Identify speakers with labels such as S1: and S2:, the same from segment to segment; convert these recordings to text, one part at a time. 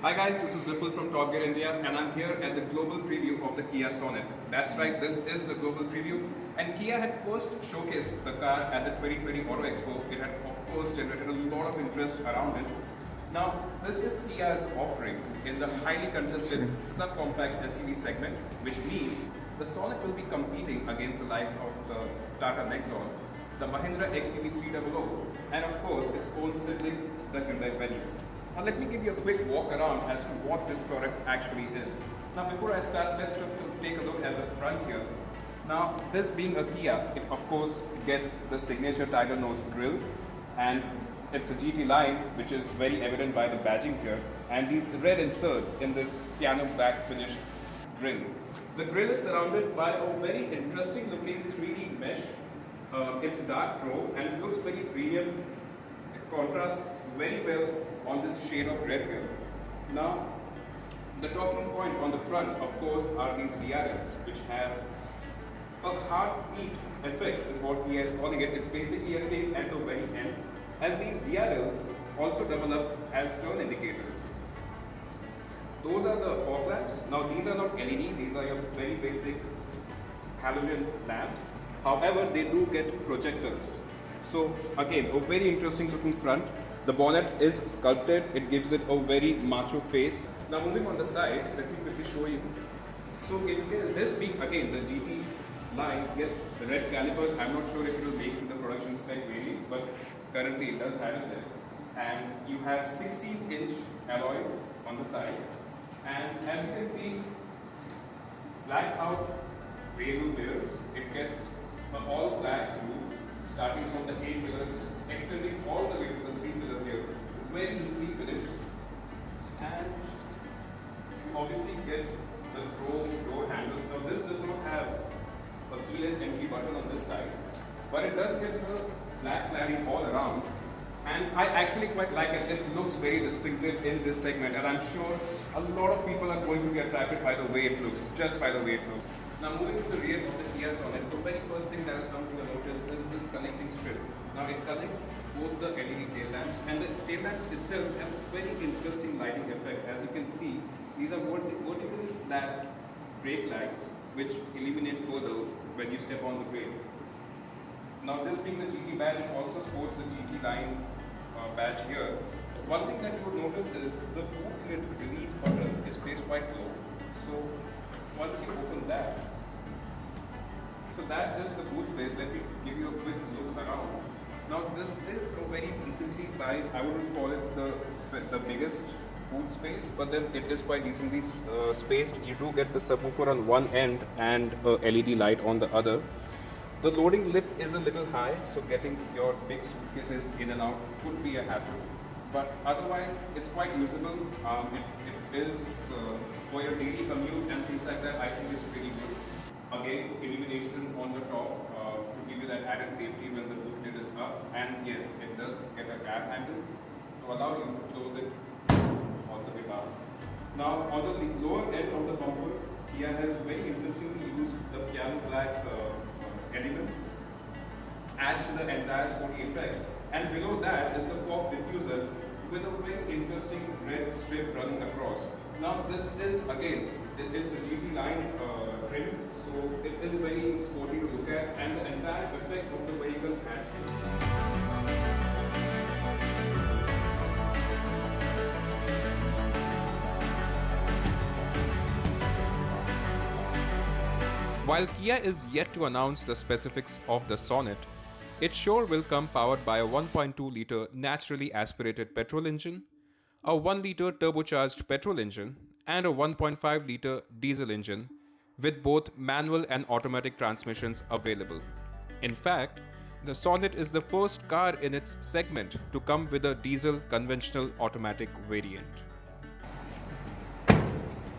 S1: Hi guys, this is Vipul from TopGear India and I'm here at the global preview of the Kia Sonet. That's right, this is the global preview, and Kia had first showcased the car at the 2020 Auto Expo. It had of course generated a lot of interest around it. Now this is Kia's offering in the highly contested subcompact SUV segment, which means the Sonet will be competing against the likes of the Tata Nexon, the Mahindra XUV 300 and of course its own sibling, the Hyundai Venue. Now let me give you a quick walk around as to what this product actually is. Now before I start, let's take a look at the front here. Now this being a Kia, it of course gets the signature tiger nose grille, and it's a GT line which is very evident by the badging here, and these red inserts in this piano black finished grille. The grille is surrounded by a very interesting looking 3D mesh. It's dark chrome and it looks very premium. It contrasts very well on this shade of red here. Now, the talking point on the front, of course, are these DRLs, which have a heartbeat effect, is what Kia is calling it. It's basically a kick at the very end, and these DRLs also develop as turn indicators. Those are the fog lamps. Now, these are not LED; these are your very basic halogen lamps. However, they do get projectors. So, again, a very interesting looking front. The bonnet is sculpted, it gives it a very macho face. Now moving on the side, let me quickly show you. So this being again the GT line gets the red calipers. I'm not sure if it will make to the production spec variant, but currently it does have it there. And you have 16-inch alloys on the side. And as you can see, blacked out rail mirrors. It gets an all black roof starting from the A pillar, extending all the way to the C pillar here, very neatly finished. And you obviously get the chrome door handles. Now this does not have a keyless entry button on this side, but it does get the black cladding all around. And I actually quite like it. It looks very distinctive in this segment, and I'm sure a lot of people are going to be attracted by the way it looks, just by the way it looks. Now moving to the rear of the Kia Sonet, the very first thing that will come to your notice is this connecting strip. Now it connects both the LED tail lamps, and the tail lamps itself have a very interesting lighting effect. As you can see, these are vertically slabbed brake lights which illuminate further when you step on the brake. Now this being the GT badge, it also sports the GT line badge here. One thing that you would notice is the boot lid release button is placed quite low. So once you open that, so that is the boot space. Let me give you a quick look around. Now this is a very decently sized, I wouldn't call it the biggest boot space, but then it is quite decently spaced. You do get the subwoofer on one end and a LED light on the other. The loading lip is a little high, so getting your big suitcases in and out could be a hassle. But otherwise, it's quite usable. It is for your daily commute and things like that. I think it's pretty good. Again, illumination on the top to give you that added safety when the boot lid is up. And yes, it does get a grab handle to allow you to close it all the way down. Now, on the lower end of the bumper, Kia has very interestingly used the piano black elements, adds to the entire sporty effect. And below that is the fog diffuser with a very interesting red strip running across. Now this is again, it's a GT line trim, so it is very sporty to look at, and the entire effect of the vehicle adds to it. While Kia is yet to announce the specifics of the Sonet, it sure will come powered by a 1.2-litre naturally aspirated petrol engine, a 1-litre turbocharged petrol engine, and a 1.5-litre diesel engine, with both manual and automatic transmissions available. In fact, the Sonet is the first car in its segment to come with a diesel conventional automatic variant.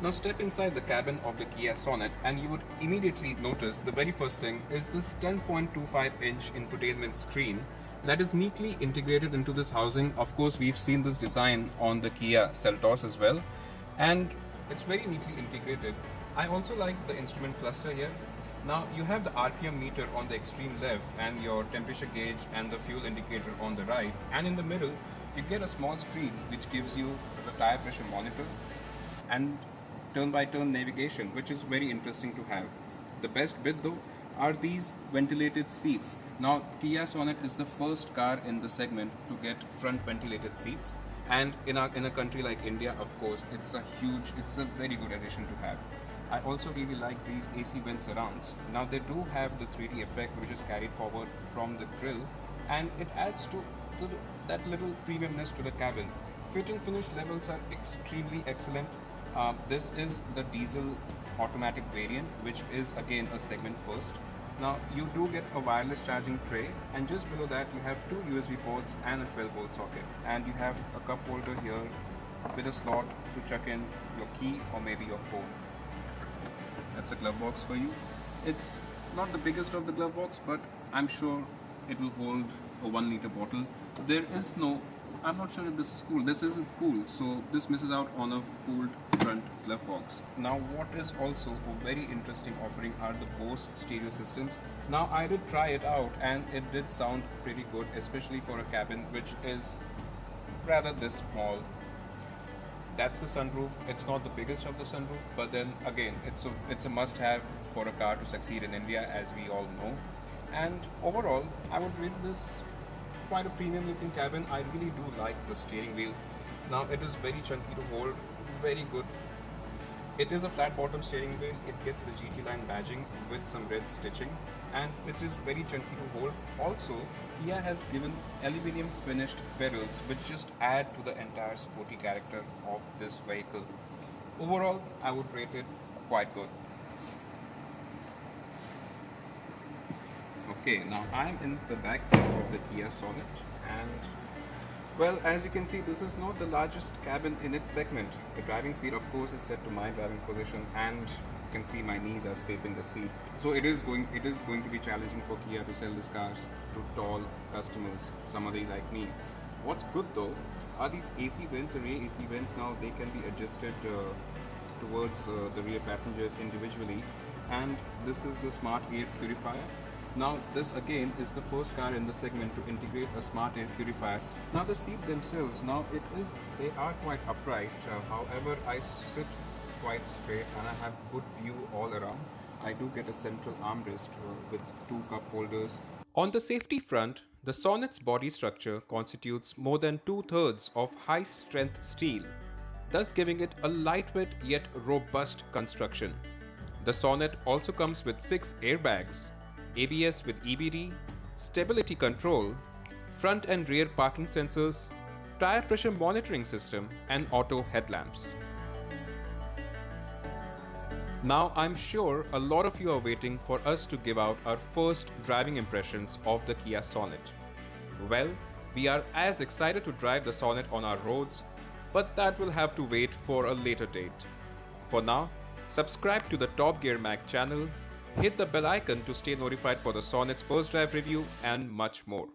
S1: Now step inside the cabin of the Kia Sonet and you would immediately notice the very first thing is this 10.25-inch infotainment screen that is neatly integrated into this housing. Of course, we've seen this design on the Kia Seltos as well, and it's very neatly integrated. I also like the instrument cluster here. Now you have the RPM meter on the extreme left and your temperature gauge and the fuel indicator on the right, and in the middle You get a small screen which gives you the tire pressure monitor and turn-by-turn navigation, which is very interesting to have. The best bit though are these ventilated seats. Now Kia Sonet is the first car in the segment to get front ventilated seats, and in a country like India, of course, it's a very good addition to have. I also really like these AC vent surrounds. Now they do have the 3D effect which is carried forward from the grille, and it adds to that little premiumness to the cabin. Fit and finish levels are extremely excellent. This is the diesel automatic variant, which is again a segment first. Now you do get a wireless charging tray, and just below that you have two USB ports and a 12-volt socket, and you have a cup holder here with a slot to chuck in your key or maybe your phone. That's a glove box for you. It's not the biggest of the glove box, but I'm sure it will hold a 1 liter bottle. There is no, I'm not sure if this is cool. This isn't cool, so this misses out on a cooled front glove box. Now what is also a very interesting offering are the Bose stereo systems. Now I did try it out and it did sound pretty good, especially for a cabin which is rather this small. That's the sunroof. It's not the biggest of the sunroof, but then again, it's a must-have for a car to succeed in India, as we all know. And overall, I would rate this quite a premium-looking cabin. I really do like the steering wheel. Now it is very chunky to hold, very good. It is a flat-bottom steering wheel. It gets the GT line badging with some red stitching, and it is very chunky to hold. Also, Kia has given aluminium finished pedals which just add to the entire sporty character of this vehicle. Overall, I would rate it quite good. Okay, now I'm in the back seat of the Kia Sonet, and well, as you can see, this is not the largest cabin in its segment. The driving seat, of course, is set to my driving position, and you can see my knees are scraping the seat. So it is going to be challenging for Kia to sell this car to tall customers, somebody like me. What's good though are these AC vents and rear AC vents. Now they can be adjusted towards the rear passengers individually, and this is the smart air purifier. Now this again is the first car in the segment to integrate a smart air purifier. Now the seat themselves, they are quite upright. However, I sit quite straight and I have good view all around. I do get a central armrest with two cup holders. On the safety front, the Sonet's body structure constitutes more than 2/3 of high-strength steel, thus giving it a lightweight yet robust construction. The Sonet also comes with 6 airbags, ABS with EBD, stability control, front and rear parking sensors, tire pressure monitoring system, and auto headlamps. Now I'm sure a lot of you are waiting for us to give out our first driving impressions of the Kia Sonet. Well, we are as excited to drive the Sonet on our roads, but that will have to wait for a later date. For now, subscribe to the Top Gear Mag channel, hit the bell icon to stay notified for the Sonet's first drive review, and much more.